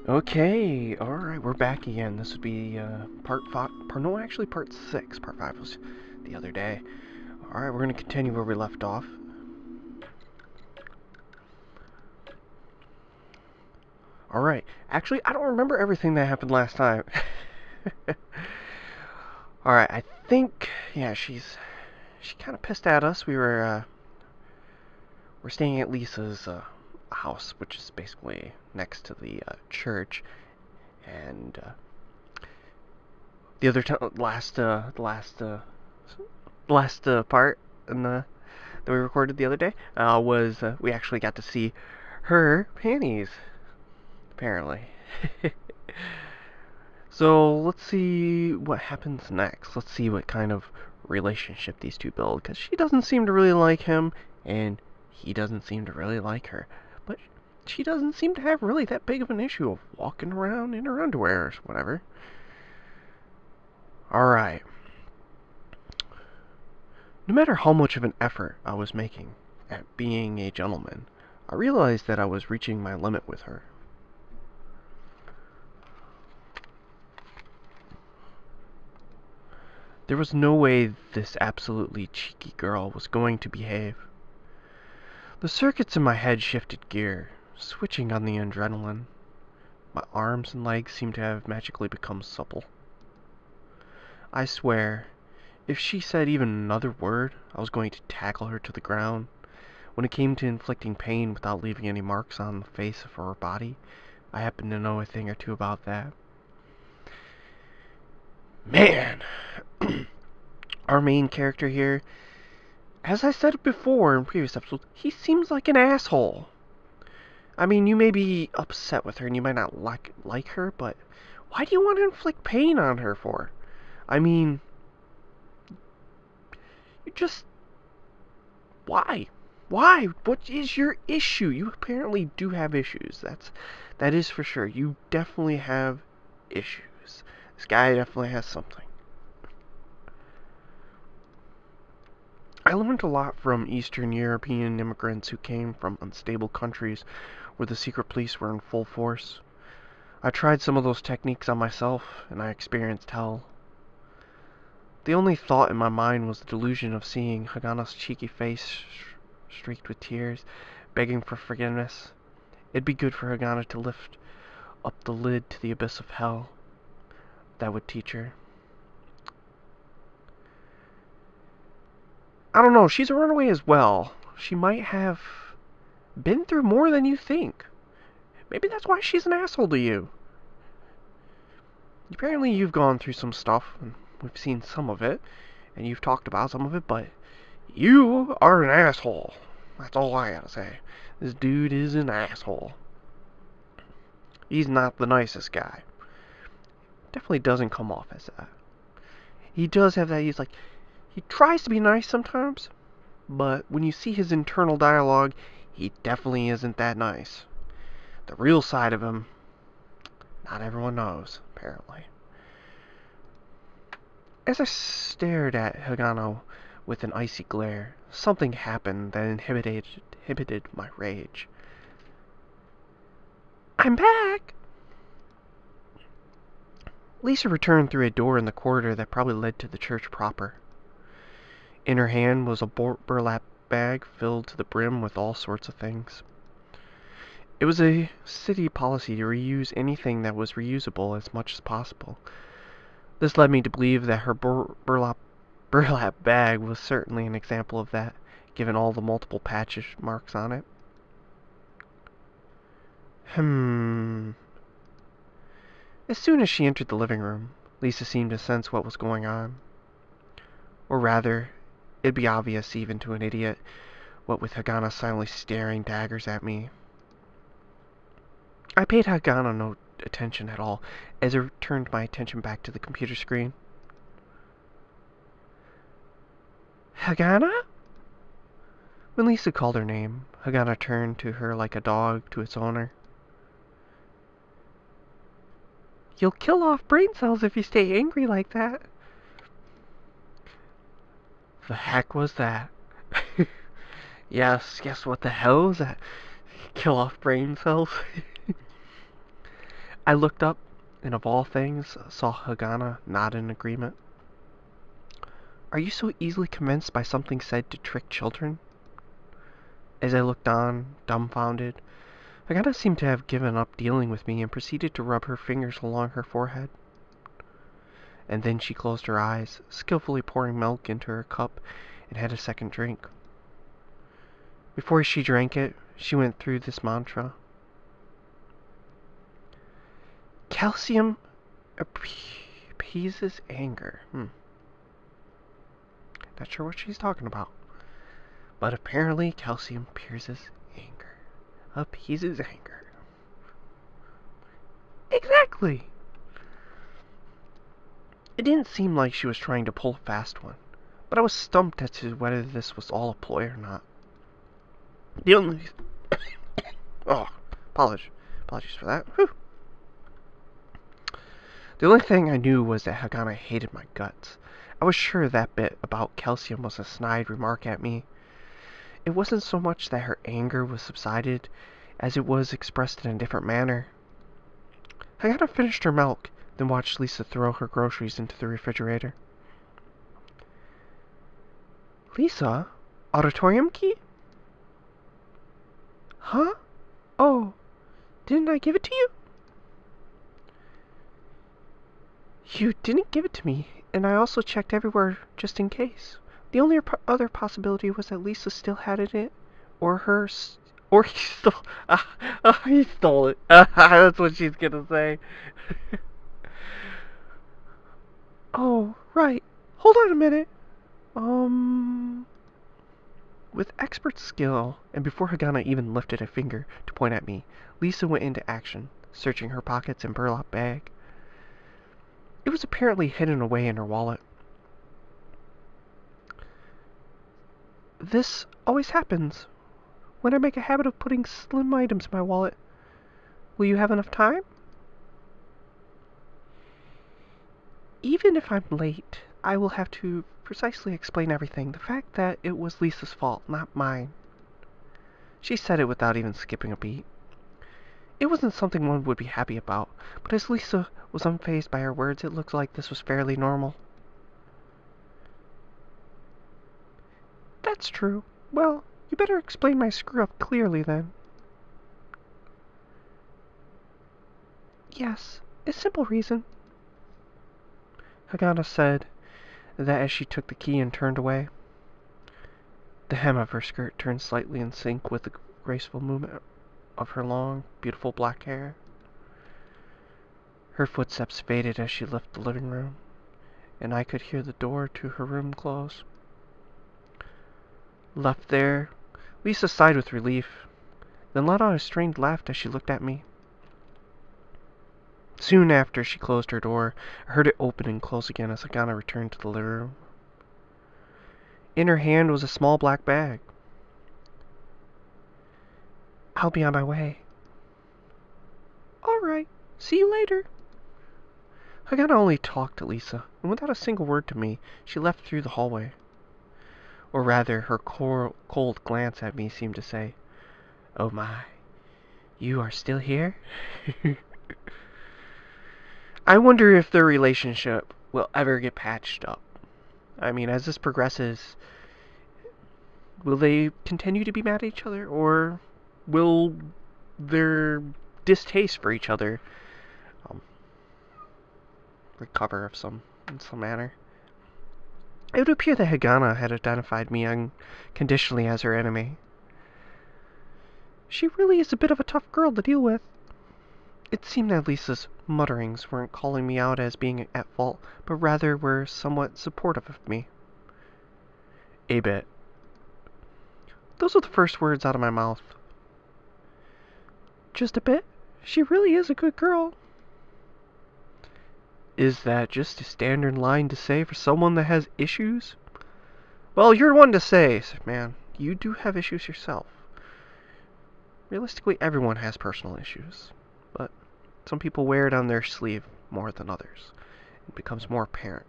Okay, alright, we're back again. This would be part 5, no, actually part 6. Part 5 was the other day. Alright, we're going to continue where we left off. Alright, actually, I don't remember everything that happened last time. Alright, I think, yeah, she kind of pissed at us. We're staying at Lisa's house, which is basically next to the church, and the other last part in the that we recorded the other day was we actually got to see her panties, apparently. So let's see what happens next. Let's see what kind of relationship these two build, because she doesn't seem to really like him, and he doesn't seem to really like her. But she doesn't seem to have really that big of an issue of walking around in her underwear or whatever. Alright. No matter how much of an effort I was making at being a gentleman, I realized that I was reaching my limit with her. There was no way this absolutely cheeky girl was going to behave. The circuits in my head shifted gear, switching on the adrenaline. My arms and legs seemed to have magically become supple. I swear, if she said even another word, I was going to tackle her to the ground. When it came to inflicting pain without leaving any marks on the face of her body, I happened to know a thing or two about that. Man! Our main character here, as I said before in previous episodes, he seems like an asshole. I mean, you may be upset with her and you might not like her, but why do you want to inflict pain on her for? I mean, you just... Why? Why? What is your issue? You apparently do have issues. That is for sure. You definitely have issues. This guy definitely has something. I learned a lot from Eastern European immigrants who came from unstable countries where the secret police were in full force. I tried some of those techniques on myself, and I experienced hell. The only thought in my mind was the delusion of seeing Hagana's cheeky face streaked with tears, begging for forgiveness. It'd be good for Hagana to lift up the lid to the abyss of hell. That would teach her. I don't know, she's a runaway as well. She might have been through more than you think. Maybe that's why she's an asshole to you. Apparently you've gone through some stuff, and we've seen some of it, and you've talked about some of it, but you are an asshole. That's all I gotta say. This dude is an asshole. He's not the nicest guy. Definitely doesn't come off as that. He does have that, he tries to be nice sometimes, but when you see his internal dialogue, he definitely isn't that nice. The real side of him, not everyone knows, apparently. As I stared at Hagano with an icy glare, something happened that inhibited my rage. I'm back! Lisa returned through a door in the corridor that probably led to the church proper. In her hand was a burlap bag filled to the brim with all sorts of things. It was a city policy to reuse anything that was reusable as much as possible. This led me to believe that her burlap bag was certainly an example of that, given all the multiple patch marks on it. As soon as she entered the living room, Lisa seemed to sense what was going on. Or rather, it'd be obvious even to an idiot, what with Hagana silently staring daggers at me. I paid Hagana no attention at all as I turned my attention back to the computer screen. Hagana? When Lisa called her name, Hagana turned to her like a dog to its owner. You'll kill off brain cells if you stay angry like that. The heck was that? Yes, what the hell was that? Kill off brain cells? I looked up, and of all things, saw Hagana nod in agreement. Are you so easily convinced by something said to trick children? As I looked on, dumbfounded, Hagana seemed to have given up dealing with me and proceeded to rub her fingers along her forehead. And then she closed her eyes, skillfully pouring milk into her cup, and had a second drink. Before she drank it, she went through this mantra. Calcium appeases anger. Not sure what she's talking about. But apparently calcium appeases anger. Appeases anger. Exactly! It didn't seem like she was trying to pull a fast one, but I was stumped as to whether this was all a ploy or not. The only... apologies for that. Whew. The only thing I knew was that Hagana hated my guts. I was sure that bit about calcium was a snide remark at me. It wasn't so much that her anger was subsided, as it was expressed in a different manner. Hagana finished her milk, then watched Lisa throw her groceries into the refrigerator. Lisa? Auditorium key? Huh? Oh, didn't I give it to you? You didn't give it to me, and I also checked everywhere just in case. The only other possibility was that Lisa still had it, or he stole. He stole it. That's what she's gonna say. Oh, right. Hold on a minute. With expert skill, and before Hagana even lifted a finger to point at me, Lisa went into action, searching her pockets and burlap bag. It was apparently hidden away in her wallet. This always happens when I make a habit of putting slim items in my wallet. Will you have enough time? Even if I'm late, I will have to precisely explain everything. The fact that it was Lisa's fault, not mine. She said it without even skipping a beat. It wasn't something one would be happy about, but as Lisa was unfazed by her words, it looked like this was fairly normal. That's true. Well, you better explain my screw-up clearly, then. Yes, a simple reason. Hagana said that as she took the key and turned away. The hem of her skirt turned slightly in sync with the graceful movement of her long, beautiful black hair. Her footsteps faded as she left the living room, and I could hear the door to her room close. Left there, Lisa sighed with relief, then let out a strained laugh as she looked at me. Soon after she closed her door, I heard it open and close again as Hagana returned to the living room. In her hand was a small black bag. I'll be on my way. All right. See you later. Hagana only talked to Lisa, and without a single word to me, she left through the hallway. Or rather, her cold glance at me seemed to say, "Oh my, you are still here?" I wonder if their relationship will ever get patched up. I mean, as this progresses, will they continue to be mad at each other, or will their distaste for each other recover in some manner? It would appear that Hagana had identified me unconditionally as her enemy. She really is a bit of a tough girl to deal with. It seemed that Lisa's mutterings weren't calling me out as being at fault, but rather were somewhat supportive of me. A bit. Those were the first words out of my mouth. Just a bit? She really is a good girl. Is that just a standard line to say for someone that has issues? Well, you're one to say, man. You do have issues yourself. Realistically, everyone has personal issues, but some people wear it on their sleeve more than others. It becomes more apparent.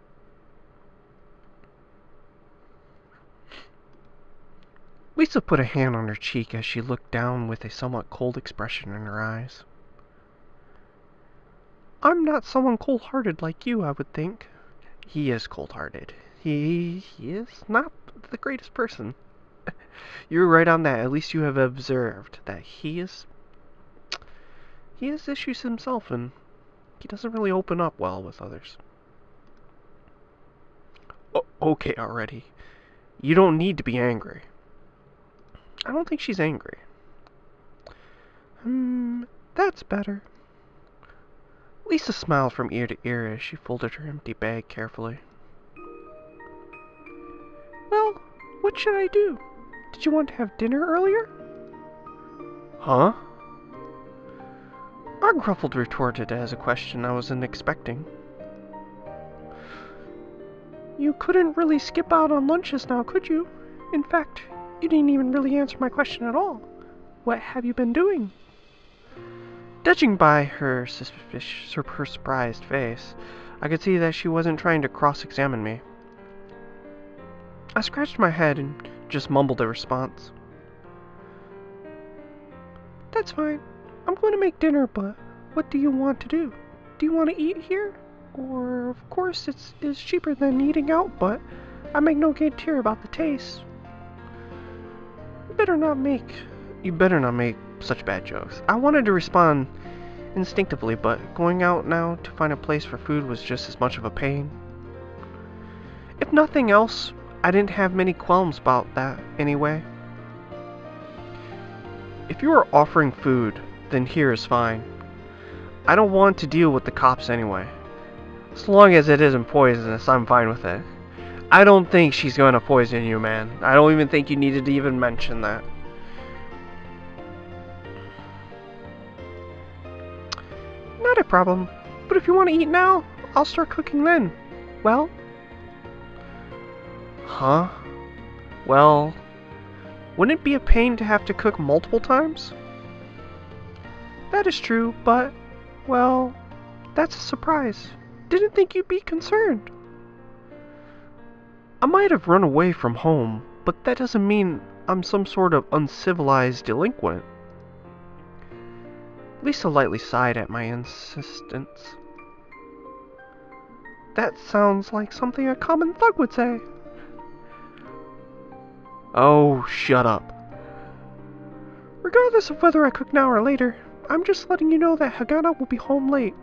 Lisa put a hand on her cheek as she looked down with a somewhat cold expression in her eyes. I'm not someone cold-hearted like you, I would think. He is cold-hearted. He is not the greatest person. You're right on that. At least you have observed that he has issues himself, and he doesn't really open up well with others. Okay, already. You don't need to be angry. I don't think she's angry. That's better. Lisa smiled from ear to ear as she folded her empty bag carefully. Well, what should I do? Did you want to have dinner earlier? Huh? Gruffled retorted as a question I wasn't expecting. You couldn't really skip out on lunches now, could you? In fact, you didn't even really answer my question at all. What have you been doing? Judging by her surprised face, I could see that she wasn't trying to cross-examine me. I scratched my head and just mumbled a response. That's fine. I'm going to make dinner, but what do you want to do? Do you want to eat here? Or, of course, it's cheaper than eating out, but I make no guarantee about the taste. You better not make such bad jokes. I wanted to respond instinctively, but going out now to find a place for food was just as much of a pain. If nothing else, I didn't have many qualms about that anyway. If you are offering food, then here is fine. I don't want to deal with the cops anyway. As long as it isn't poisonous, I'm fine with it. I don't think she's going to poison you, man. I don't even think you needed to even mention that. Not a problem. But if you want to eat now, I'll start cooking then. Well? Huh? Well, wouldn't it be a pain to have to cook multiple times? That is true, but, well, that's a surprise. Didn't think you'd be concerned. I might have run away from home, but that doesn't mean I'm some sort of uncivilized delinquent. Lisa lightly sighed at my insistence. That sounds like something a common thug would say. Oh, shut up. Regardless of whether I cook now or later, I'm just letting you know that Hagana will be home late.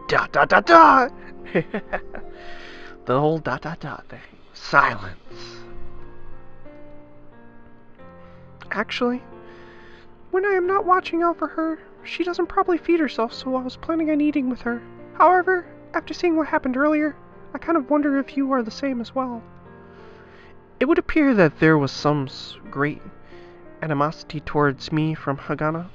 Dot dot dot dot! The whole dot dot dot thing. Silence. Actually, when I am not watching out for her, she doesn't probably feed herself, so I was planning on eating with her. However, after seeing what happened earlier, I kind of wonder if you are the same as well. It would appear that there was some great animosity towards me from Hagana.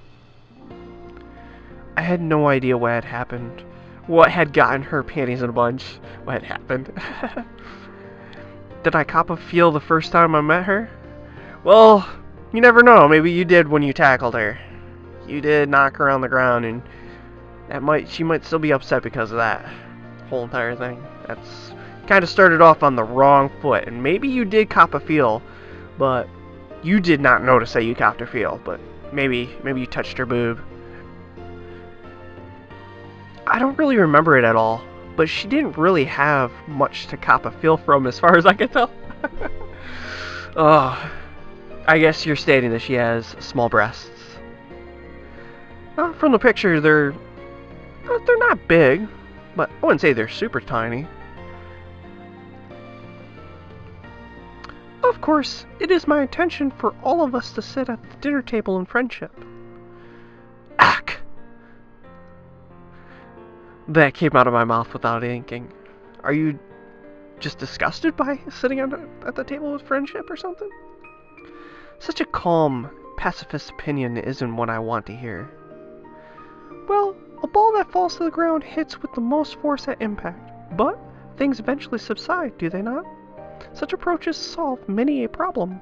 I had no idea what had happened. What had gotten her panties in a bunch? What had happened? Did I cop a feel the first time I met her? Well, you never know. Maybe you did when you tackled her. You did knock her on the ground, and she might still be upset because of that whole entire thing. That's kind of started off on the wrong foot, and maybe you did cop a feel, but you did not notice that you copped a feel. But maybe you touched her boob. I don't really remember it at all, but she didn't really have much to cop a feel from as far as I can tell. Oh, I guess you're stating that she has small breasts. From the picture, they're not big, but I wouldn't say they're super tiny. Of course, it is my intention for all of us to sit at the dinner table in friendship. Ack! That came out of my mouth without inking. Are you just disgusted by sitting at the table with friendship or something? Such a calm, pacifist opinion isn't what I want to hear. Well, a ball that falls to the ground hits with the most force at impact, but things eventually subside, do they not? Such approaches solve many a problem.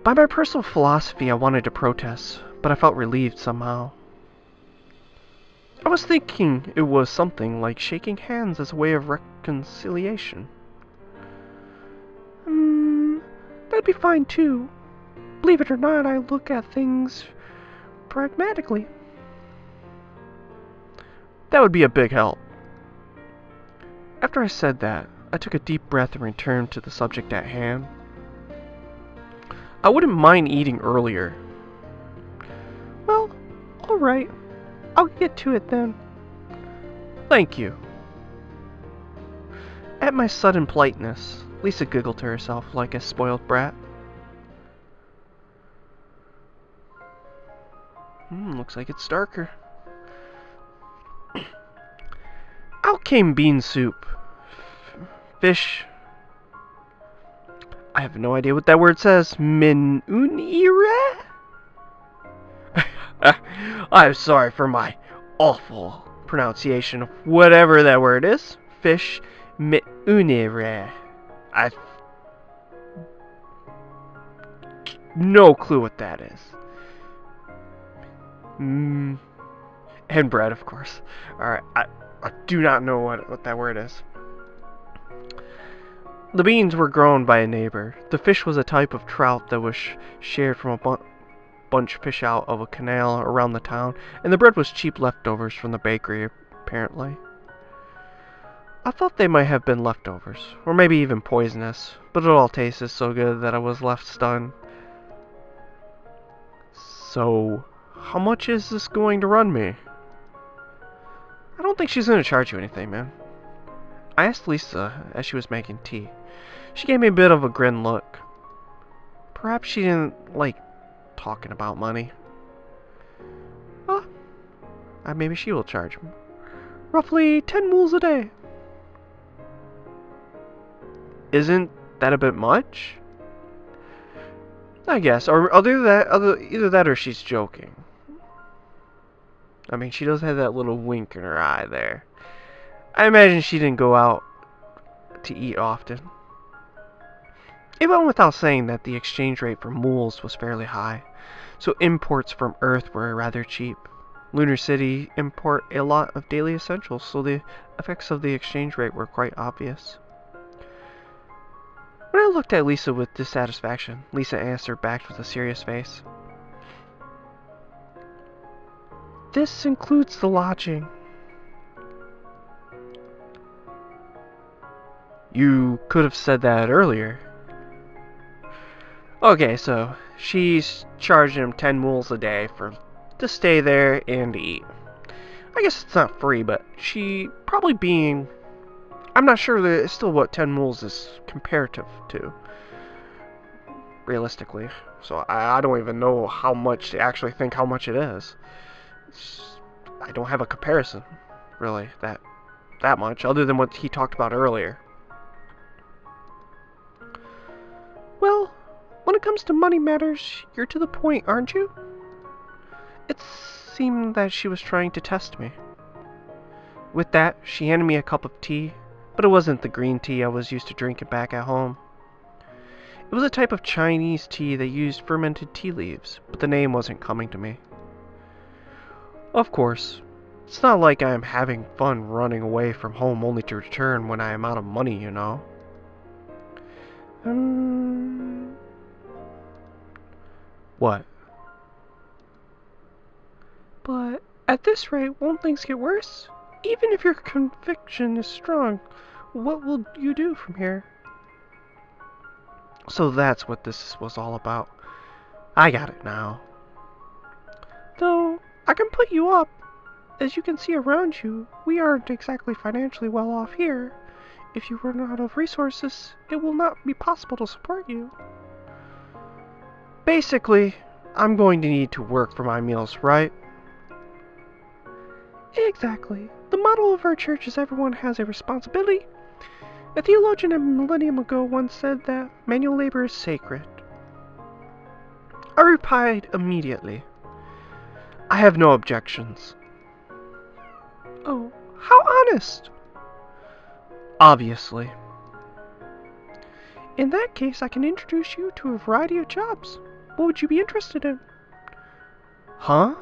By my personal philosophy, I wanted to protest, but I felt relieved somehow. I was thinking it was something like shaking hands as a way of reconciliation. That'd be fine too. Believe it or not, I look at things pragmatically. That would be a big help. After I said that, I took a deep breath and returned to the subject at hand. I wouldn't mind eating earlier. Well, alright. I'll get to it then. Thank you. At my sudden politeness, Lisa giggled to herself like a spoiled brat. Looks like it's darker. Out came bean soup. Fish. I have no idea what that word says. Minunire? I'm sorry for my awful pronunciation of whatever that word is. Fish. Minunire. I've no clue what that is. And bread, of course. Alright, I do not know what that word is. The beans were grown by a neighbor. The fish was a type of trout that was shared from a bunch fish out of a canal around the town, and the bread was cheap leftovers from the bakery, apparently. I thought they might have been leftovers, or maybe even poisonous, but it all tasted so good that I was left stunned. So, how much is this going to run me? I don't think she's going to charge you anything, man. I asked Lisa as she was making tea. She gave me a bit of a grin look. Perhaps she didn't like talking about money. Maybe she will charge me. Roughly 10 mules a day. Isn't that a bit much? I guess, or either that or she's joking. I mean, she does have that little wink in her eye there. I imagine she didn't go out to eat often. It went without saying that the exchange rate for mules was fairly high, so imports from Earth were rather cheap. Lunar City import a lot of daily essentials, so the effects of the exchange rate were quite obvious. When I looked at Lisa with dissatisfaction, Lisa answered back with a serious face. This includes the lodging. You could have said that earlier. Okay, so she's charging him 10 mules a day to stay there and to eat. I guess it's not free, but she probably being... I'm not sure that it's still what 10 mules is comparative to, realistically. So I don't even know how much to actually think how much it is. I don't have a comparison, really, that much, other than what he talked about earlier. Well, when it comes to money matters, you're to the point, aren't you? It seemed that she was trying to test me. With that, she handed me a cup of tea, but it wasn't the green tea I was used to drinking back at home. It was a type of Chinese tea that used fermented tea leaves, but the name wasn't coming to me. Of course, it's not like I am having fun running away from home only to return when I am out of money, you know. What? But at this rate, won't things get worse? Even if your conviction is strong, what will you do from here? So that's what this was all about. I got it now. Though, I can put you up. As you can see around you, we aren't exactly financially well off here. If you run out of resources, it will not be possible to support you. Basically, I'm going to need to work for my meals, right? Exactly. The motto of our church is everyone has a responsibility. A theologian a millennium ago once said that manual labor is sacred. I replied immediately. I have no objections. Oh, how honest! Obviously. In that case, I can introduce you to a variety of jobs. What would you be interested in? Huh?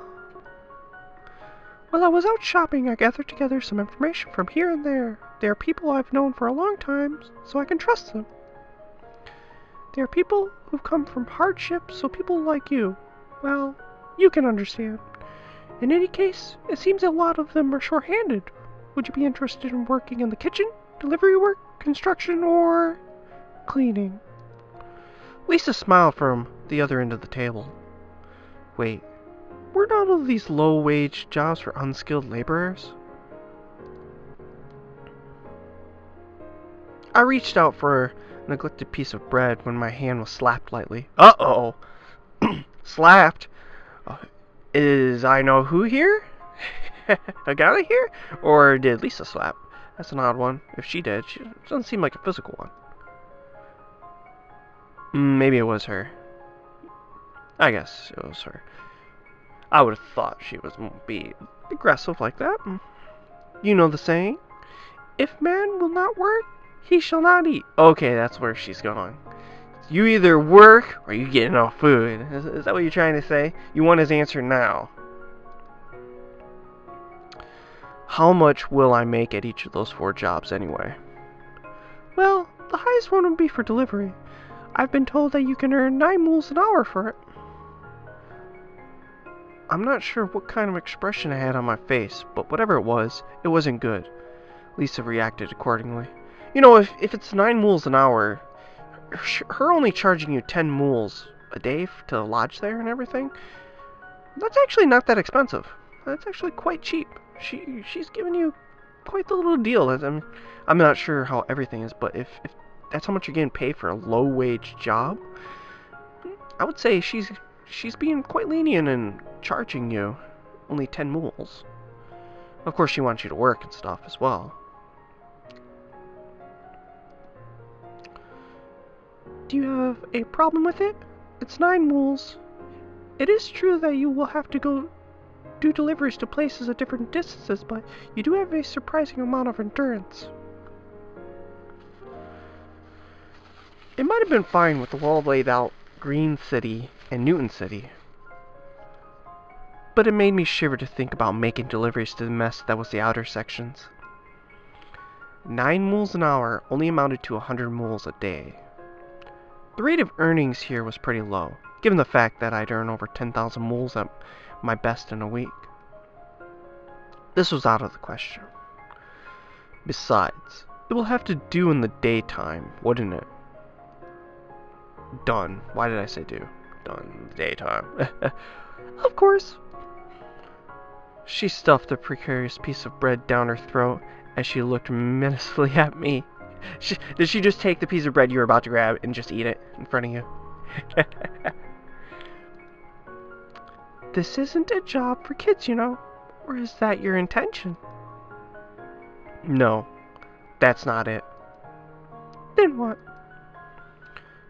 While I was out shopping, I gathered together some information from here and there. They are people I've known for a long time, so I can trust them. They are people who've come from hardship, so people like you, well, you can understand. In any case, it seems a lot of them are short-handed. Would you be interested in working in the kitchen, delivery work, construction, or cleaning? Lisa smiled from the other end of the table. Wait, were not all of these low-wage jobs for unskilled laborers? I reached out for a neglected piece of bread when my hand was slapped lightly. Uh-oh! Slapped? Is I know who here? Agata here? Or did Lisa slap? That's an odd one. If she did, she doesn't seem like a physical one. Maybe it was her. I guess it was her. I would have thought she wouldn't be aggressive like that. You know the saying? If man will not work, he shall not eat. Okay, that's where she's going. You either work or you get enough food. Is that what you're trying to say? You want his answer now. How much will I make at each of those 4 jobs anyway? Well, the highest one would be for delivery. I've been told that you can earn 9 mules an hour for it. I'm not sure what kind of expression I had on my face, but whatever it wasn't good. Lisa reacted accordingly. You know, if it's 9 mules an hour, her only charging you 10 mules a day to lodge there and everything, that's actually not that expensive. That's actually quite cheap. She's giving you quite the little deal. I'm not sure how everything is, but if that's how much you're getting paid for a low-wage job, I would say she's being quite lenient in charging you only 10 mules. Of course, she wants you to work and stuff as well. Do you have a problem with it? It's 9 mules. It is true that you will have to go do deliveries to places at different distances, but you do have a surprising amount of endurance. It might have been fine with the well laid out Green City and Newton City, but it made me shiver to think about making deliveries to the mess that was the outer sections. 9 mules an hour only amounted to 100 mules a day. The rate of earnings here was pretty low, given the fact that I'd earn over 10,000 mules at my best in a week. This was out of the question. Besides, it will have to do in the daytime, wouldn't it? Done. Why did I say do? Done in the daytime. Of course. She stuffed a precarious piece of bread down her throat as she looked menacingly at me. Did she just take the piece of bread you were about to grab and just eat it in front of you? This isn't a job for kids, you know. Or is that your intention? No, that's not it. Then what?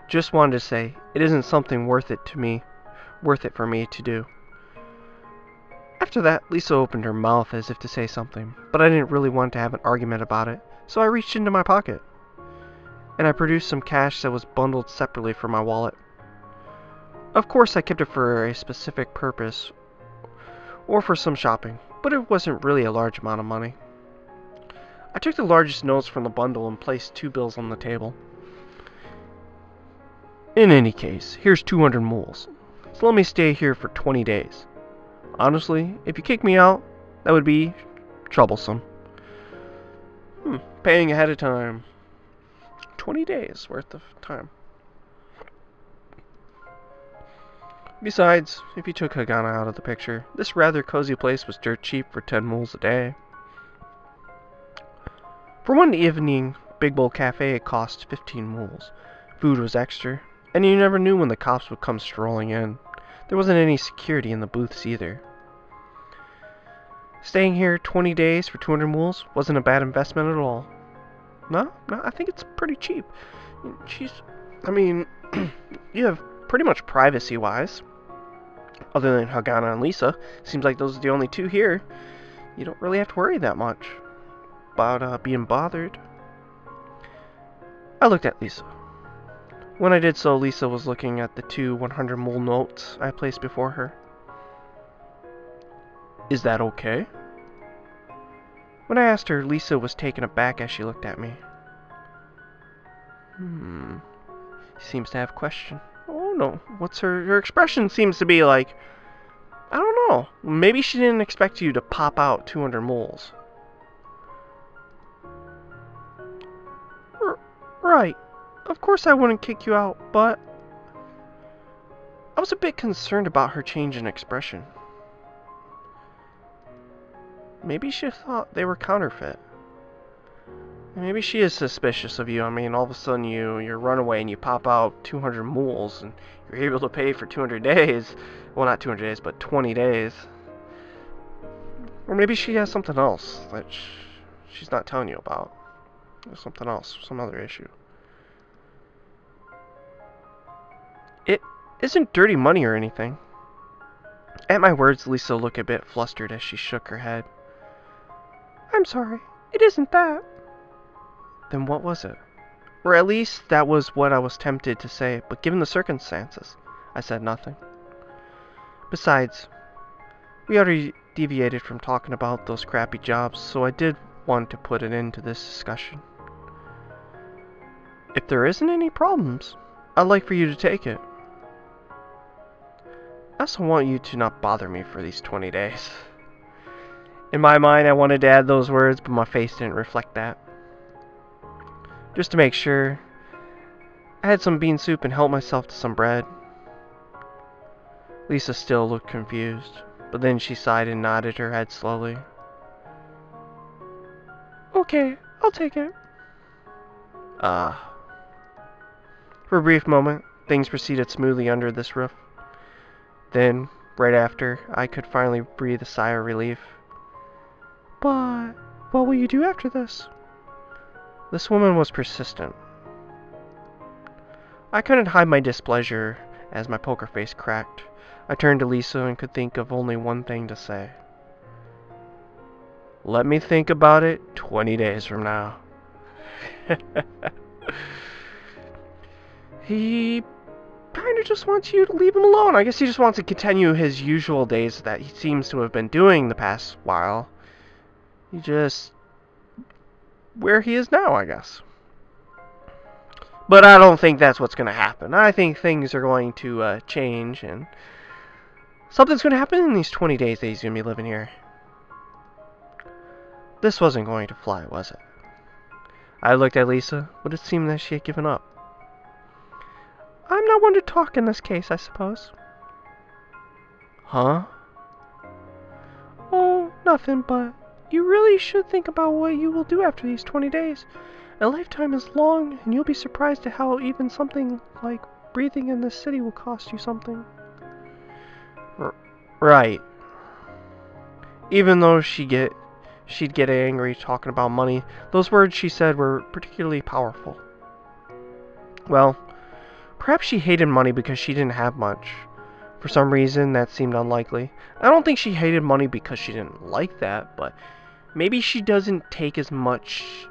Just wanted to say, it isn't something worth it for me to do. After that, Lisa opened her mouth as if to say something, but I didn't really want to have an argument about it, so I reached into my pocket, and I produced some cash that was bundled separately from my wallet. Of course, I kept it for a specific purpose, or for some shopping, but it wasn't really a large amount of money. I took the largest notes from the bundle and placed 2 bills on the table. In any case, here's 200 mules, so let me stay here for 20 days. Honestly, if you kick me out, that would be troublesome. Paying ahead of time. 20 days worth of time. Besides, if you took Hagana out of the picture, this rather cozy place was dirt cheap for 10 mules a day. For one evening, Big Bowl Cafe it cost 15 mules. Food was extra, and you never knew when the cops would come strolling in. There wasn't any security in the booths either. Staying here 20 days for 200 mules wasn't a bad investment at all. No, I think it's pretty cheap. You have pretty much privacy-wise. Other than Hagana and Lisa, seems like those are the only 2 here. You don't really have to worry that much about being bothered. I looked at Lisa. When I did so, Lisa was looking at the 2 100 mule notes I placed before her. Is that okay? When I asked her, Lisa was taken aback as she looked at me. Seems to have a question. Oh no, what's her expression seems to be like, I don't know. Maybe she didn't expect you to pop out 200 moles. Right. Of course I wouldn't kick you out, but I was a bit concerned about her change in expression. Maybe she thought they were counterfeit. Maybe she is suspicious of you. I mean, all of a sudden you run away and you pop out 200 moles and you're able to pay for 200 days. Well, not 200 days, but 20 days. Or maybe she has something else that she's not telling you about. There's something else, some other issue. It isn't dirty money or anything. At my words, Lisa looked a bit flustered as she shook her head. I'm sorry, it isn't that. Then what was it? Or at least that was what I was tempted to say, but given the circumstances, I said nothing. Besides, we already deviated from talking about those crappy jobs, so I did want to put an end to this discussion. If there isn't any problems, I'd like for you to take it. I also want you to not bother me for these 20 days. In my mind, I wanted to add those words, but my face didn't reflect that. Just to make sure, I had some bean soup and helped myself to some bread. Lisa still looked confused, but then she sighed and nodded her head slowly. Okay, I'll take it. For a brief moment, things proceeded smoothly under this roof. Then, right after, I could finally breathe a sigh of relief. But what will you do after this? This woman was persistent. I couldn't hide my displeasure as my poker face cracked. I turned to Lisa and could think of only one thing to say. Let me think about it 20 days from now. He kind of just wants you to leave him alone. I guess he just wants to continue his usual days that he seems to have been doing the past while. He just... where he is now, I guess. But I don't think that's what's going to happen. I think things are going to change, and something's going to happen in these 20 days that he's going to be living here. This wasn't going to fly, was it? I looked at Lisa, but it seemed that she had given up. I'm not one to talk in this case, I suppose. Huh? Oh, nothing, but you really should think about what you will do after these 20 days. A lifetime is long, and you'll be surprised at how even something like breathing in this city will cost you something. Right. Even though she'd get angry talking about money, those words she said were particularly powerful. Well, perhaps she hated money because she didn't have much. For some reason, that seemed unlikely. I don't think she hated money because she didn't like that, but maybe she doesn't take as much...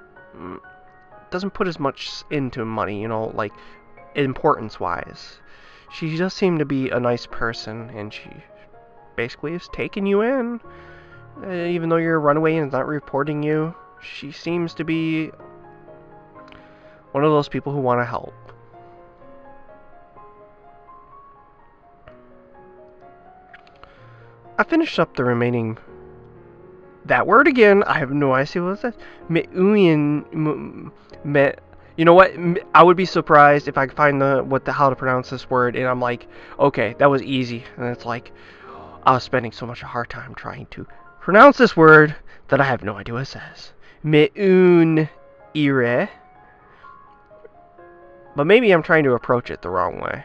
doesn't put as much into money, you know, like, importance-wise. She does seem to be a nice person, and she basically is taking you in. Even though you're a runaway and is not reporting you, she seems to be one of those people who want to help. I finished up the remaining... that word again, I have no idea what it says. You know what? I would be surprised if I could find how to pronounce this word, and I'm like, okay, that was easy. And it's like, I was spending so much a hard time trying to pronounce this word that I have no idea what it says. Me'un-ire. But maybe I'm trying to approach it the wrong way.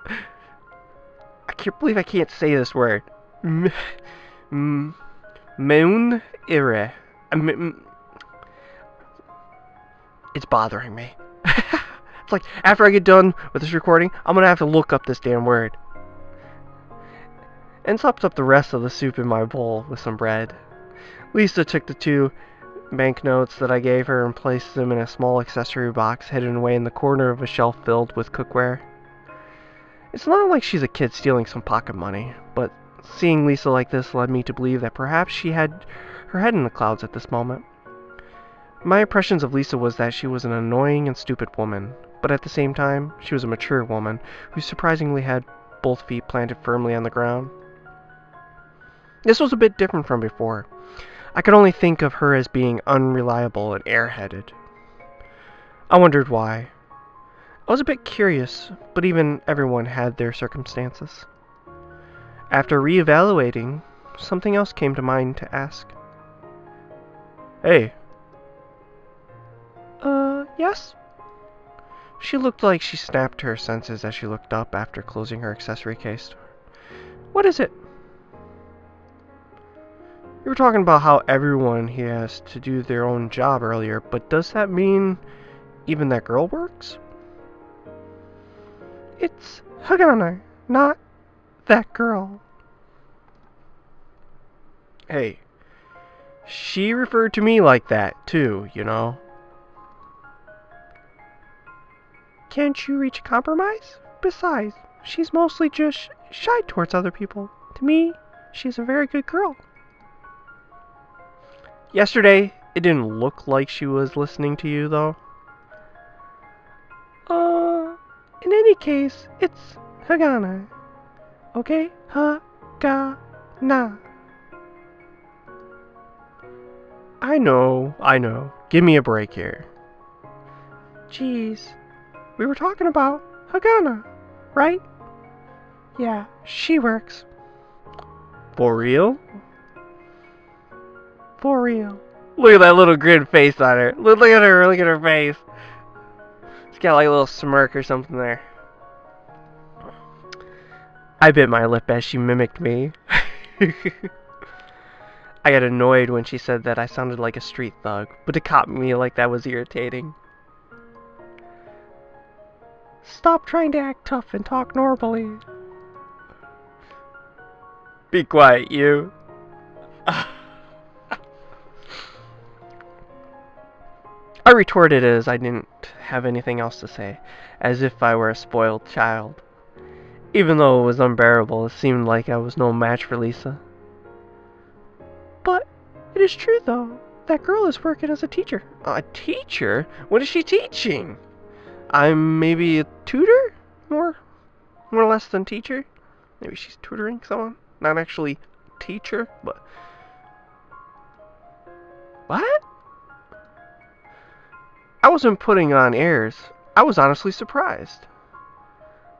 I can't believe I can't say this word. Me'un-ire. It's bothering me. It's like, after I get done with this recording, I'm going to have to look up this damn word. And topped up the rest of the soup in my bowl with some bread. Lisa took the 2 banknotes that I gave her and placed them in a small accessory box hidden away in the corner of a shelf filled with cookware. It's not like she's a kid stealing some pocket money, but seeing Lisa like this led me to believe that perhaps she had her head in the clouds at this moment. My impressions of Lisa was that she was an annoying and stupid woman, but at the same time, she was a mature woman who surprisingly had both feet planted firmly on the ground. This was a bit different from before. I could only think of her as being unreliable and airheaded. I wondered why. I was a bit curious, but even everyone had their circumstances. After reevaluating, something else came to mind to ask. Hey. Yes? She looked like she snapped to her senses as she looked up after closing her accessory case. What is it? You were talking about how everyone here has to do their own job earlier, but does that mean even that girl works? It's Hagana, not that girl. Hey, she referred to me like that, too, you know. Can't you reach a compromise? Besides, she's mostly just shy towards other people. To me, she's a very good girl. Yesterday, it didn't look like she was listening to you, though. In any case, it's Hagana. Okay? Ha-ga-na. I know. Give me a break here. Jeez. We were talking about Hagana, right? Yeah, she works. For real? For real. Look at that little grin face on her. Look at her face. She's got like a little smirk or something there. I bit my lip as she mimicked me. I got annoyed when she said that I sounded like a street thug, but it caught me like that was irritating. Stop trying to act tough and talk normally. Be quiet, you. I retorted as I didn't have anything else to say, as if I were a spoiled child. Even though it was unbearable, it seemed like I was no match for Lisa. But it is true, though. That girl is working as a teacher. A teacher? What is she teaching? I'm maybe a tutor? More or less than teacher? Maybe she's tutoring someone? Not actually teacher, but... What? I wasn't putting on airs. I was honestly surprised.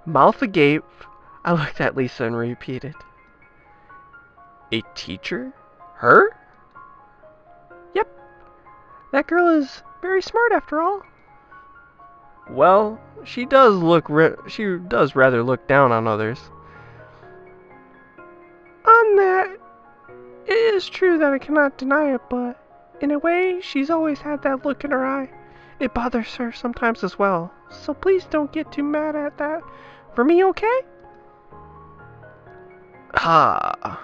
Mouth agape, I looked at Lisa and repeated. A teacher? Her? Yep. That girl is very smart after all. Well, she does rather look down on others. On that, it is true that I cannot deny it, but in a way, she's always had that look in her eye. It bothers her sometimes as well, so please don't get too mad at that. For me, okay? Ah.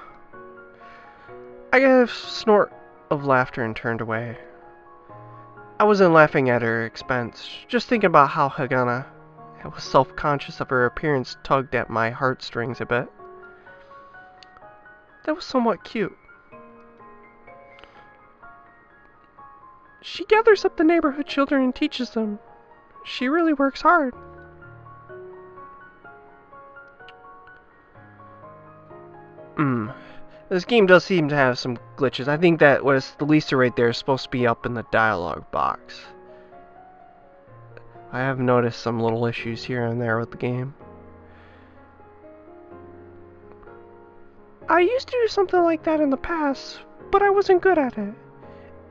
I gave a snort of laughter and turned away. I wasn't laughing at her expense, just thinking about how Hagana was self-conscious of her appearance tugged at my heartstrings a bit. That was somewhat cute. She gathers up the neighborhood children and teaches them. She really works hard. This game does seem to have some glitches. I think that was the Lisa right there is supposed to be up in the dialogue box. I have noticed some little issues here and there with the game. I used to do something like that in the past, but I wasn't good at it.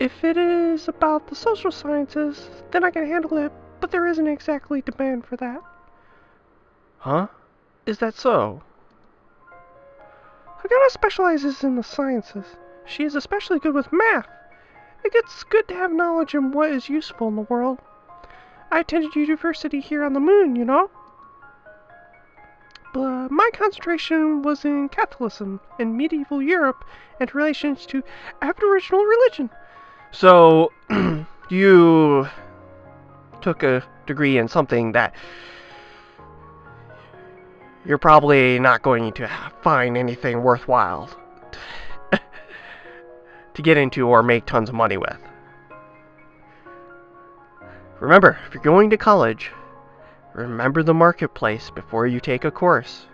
If it is about the social sciences, then I can handle it, but there isn't exactly demand for that. Huh? Is that so? Hagana specializes in the sciences. She is especially good with math. It's good to have knowledge in what is useful in the world. I attended university here on the moon, you know? But my concentration was in Catholicism in medieval Europe and relations to Aboriginal religion. So, you took a degree in something that you're probably not going to find anything worthwhile to get into or make tons of money with. Remember, if you're going to college, remember the marketplace before you take a course.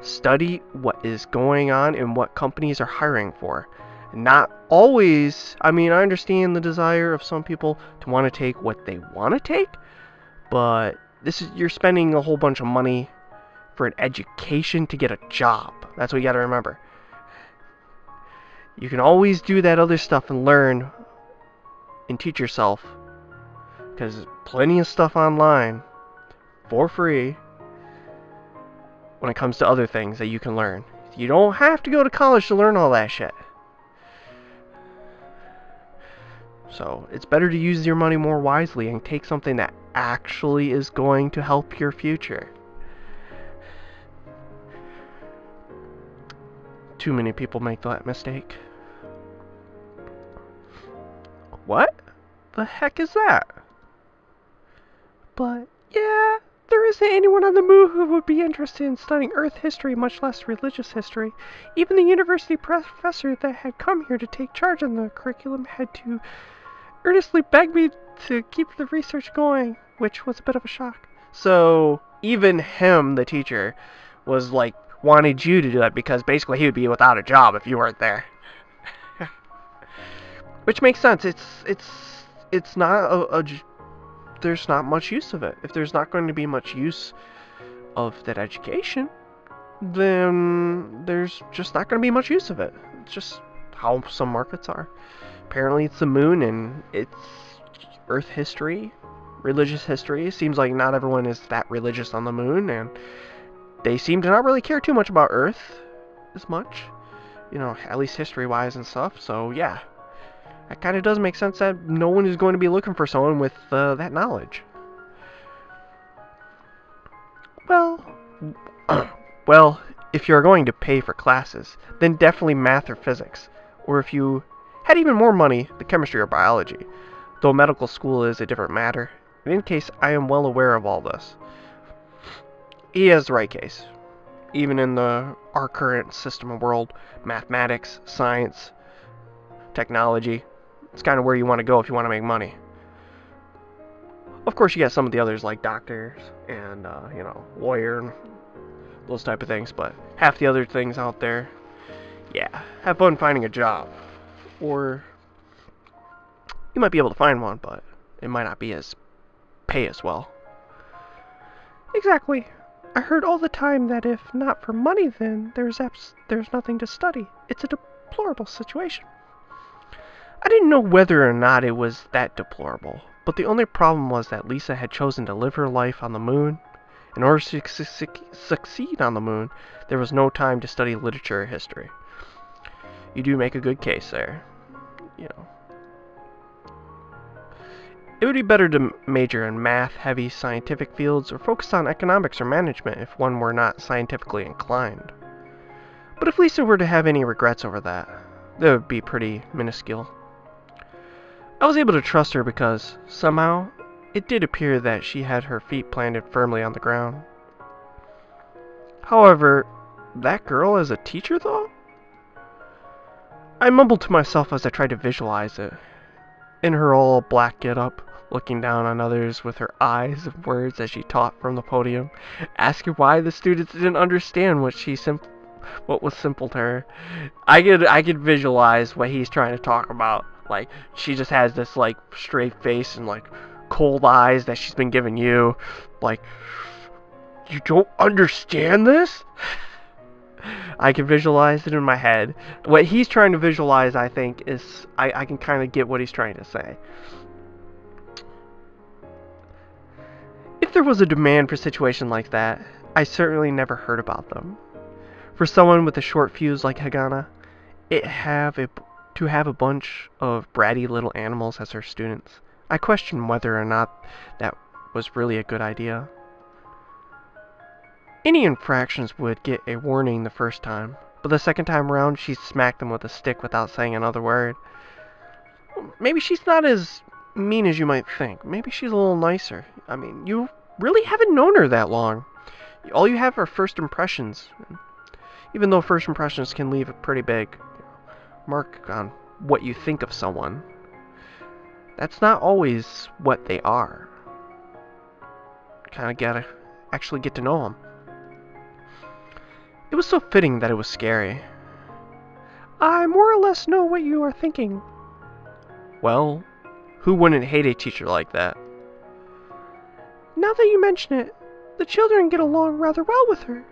Study what is going on and what companies are hiring for. Not always, I mean, I understand the desire of some people to want to take what they want to take, but you're spending a whole bunch of money for an education to get a job. That's what you gotta remember. You can always do that other stuff and learn and teach yourself, because there's plenty of stuff online for free when it comes to other things that you can learn. You don't have to go to college to learn all that shit. So it's better to use your money more wisely and take something that actually is going to help your future. Too many people make that mistake. What the heck is that? But yeah, there isn't anyone on the moon who would be interested in studying Earth history, much less religious history. Even the university professor that had come here to take charge on the curriculum had to earnestly beg me to keep the research going, which was a bit of a shock. So even him, the teacher, was like wanted you to do that because basically he would be without a job if you weren't there. Which makes sense. It's not there's not much use of it. If there's not going to be much use of that education, then there's just not going to be much use of it. It's just how some markets are. Apparently it's the moon and it's Earth history, religious history. It seems like not everyone is that religious on the moon, and they seem to not really care too much about Earth as much, at least history-wise and stuff. So yeah, that kind of does make sense that no one is going to be looking for someone with that knowledge. Well, if you're going to pay for classes, then definitely math or physics. Or if you had even more money, the chemistry or biology. Though medical school is a different matter. In any case, I am well aware of all this. He has the right case. Even in our current system of world, mathematics, science, technology, it's kind of where you want to go if you want to make money. Of course, you got some of the others like doctors and, lawyer and those type of things, but half the other things out there, yeah, have fun finding a job. Or you might be able to find one, but it might not be pay as well. Exactly. I heard all the time that if not for money, then there's nothing to study. It's a deplorable situation. I didn't know whether or not it was that deplorable, but the only problem was that Lisa had chosen to live her life on the moon. In order to succeed on the moon, there was no time to study literature or history. You do make a good case there. It would be better to major in math-heavy scientific fields or focus on economics or management if one were not scientifically inclined. But if Lisa were to have any regrets over that, they would be pretty minuscule. I was able to trust her because, somehow, it did appear that she had her feet planted firmly on the ground. However, that girl as a teacher, though? I mumbled to myself as I tried to visualize it. In her all black get-up, looking down on others with her eyes of words as she taught from the podium, asking why the students didn't understand what was simple to her. I could visualize what he's trying to talk about. Like, she just has this, like, straight face and, like, cold eyes that she's been giving you. Like, you don't understand this? I can visualize it in my head. What he's trying to visualize, I think, is... I can kind of get what he's trying to say. If there was a demand for a situation like that, I certainly never heard about them. For someone with a short fuse like Hagana, to have a bunch of bratty little animals as her students, I question whether or not that was really a good idea. Any infractions would get a warning the first time, but the second time around she'd smack them with a stick without saying another word. Maybe she's not as mean as you might think. Maybe she's a little nicer. I mean, you really haven't known her that long. All you have are first impressions. Even though first impressions can leave a pretty big mark on what you think of someone, that's not always what they are. Kind of gotta actually get to know them. It was so fitting that it was scary. I more or less know what you are thinking. Well, who wouldn't hate a teacher like that? Now that you mention it, the children get along rather well with her.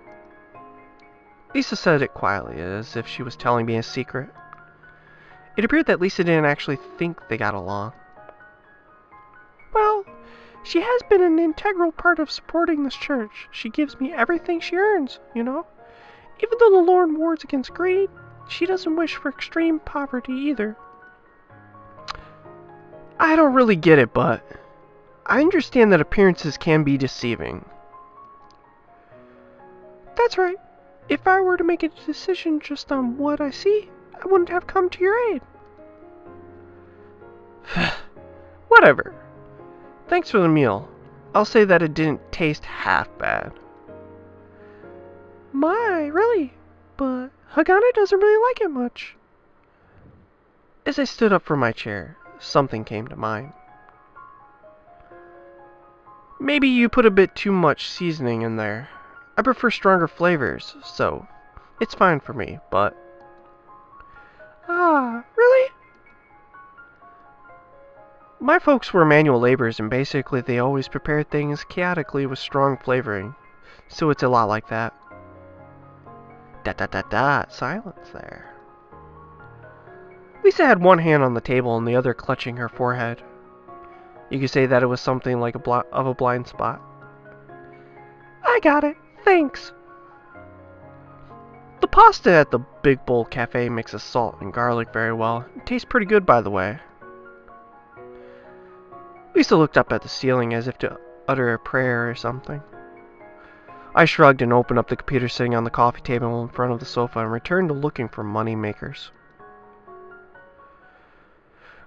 Lisa said it quietly, as if she was telling me a secret. It appeared that Lisa didn't actually think they got along. Well, she has been an integral part of supporting this church. She gives me everything she earns, you know? Even though the Lord wards against greed, she doesn't wish for extreme poverty either. I don't really get it, but I understand that appearances can be deceiving. That's right. If I were to make a decision just on what I see, I wouldn't have come to your aid. Whatever. Thanks for the meal. I'll say that it didn't taste half bad. My, really? But Hagana doesn't really like it much. As I stood up from my chair, something came to mind. Maybe you put a bit too much seasoning in there. I prefer stronger flavors, so it's fine for me, but... Ah, really? My folks were manual laborers, and basically they always prepared things chaotically with strong flavoring, so it's a lot like that. Silence there. Lisa had one hand on the table and the other clutching her forehead. You could say that it was something like a blind spot. I got it, thanks. The pasta at the Big Bowl Cafe mixes salt and garlic very well. It tastes pretty good, by the way. Lisa looked up at the ceiling as if to utter a prayer or something. I shrugged and opened up the computer sitting on the coffee table in front of the sofa and returned to looking for money makers.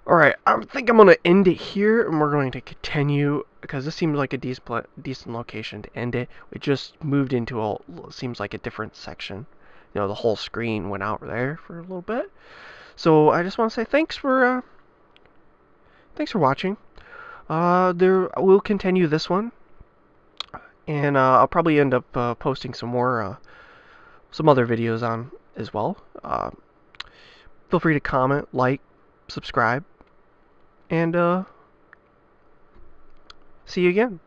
Alright, I think I'm going to end it here, and we're going to continue, because this seems like a decent location to end it. We just moved into seems like a different section. You know, the whole screen went out there for a little bit. So I just want to say thanks for watching. We'll continue this one, and I'll probably end up posting some other videos on as well. Feel free to comment, like, subscribe, and see you again.